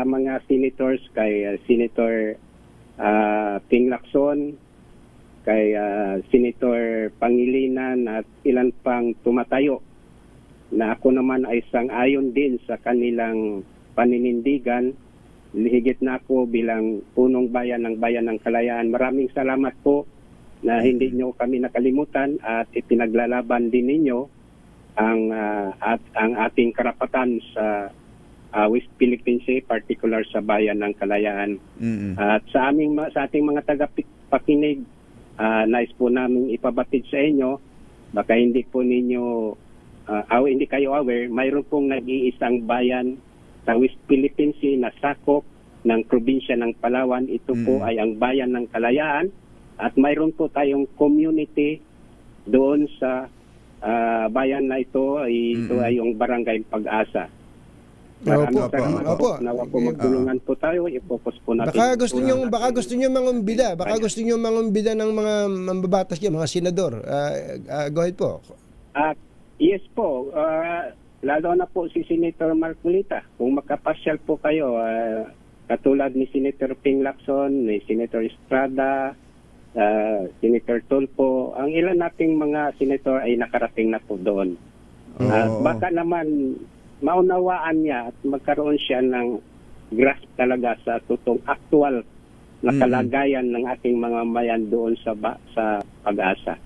mga senators, kay Senator Ping Lacson, kay Senator Pangilinan at ilan pang tumatayo na ako naman ay sang-ayon din sa kanilang paninindigan. Higit na ako bilang punong bayan ng Bayan ng Kalayaan. Maraming salamat po na hindi nyo kami nakalimutan at ipinaglalaban din ninyo ang ating karapatan sa West Philippine Sea, particular sa Bayan ng Kalayaan. At sa ating mga tagapakinig, nais po namin ipabatid sa inyo, baka hindi po ninyo hindi kayo aware, mayroon pong nag-iisang bayan sa West Philippine Sea na sakop ng probinsya ng Palawan. Ito po ay ang Bayan ng Kalayaan at mayroon po tayong community doon sa bayan na ito. Ito ay yung Barangay Pag-asa. Maraming salamat po. Nawa po magtulungan po tayo, i-focus po natin. Baka gusto niyo mangumbida, ng mga mambabatas niyo, mga senador. Go ahead po. Yes po. Lalo na po si Senator Marcolita. Kung makapasyal po kayo, katulad ni Senator Ping Lacson, ni Senator Estrada, Senator Tulfo, ang ilan nating mga senator ay nakarating na po doon. Baka naman maunawaan niya at magkaroon siya ng grasp talaga sa totoong actual na kalagayan ng ating mga mayan doon sa Pag-asa.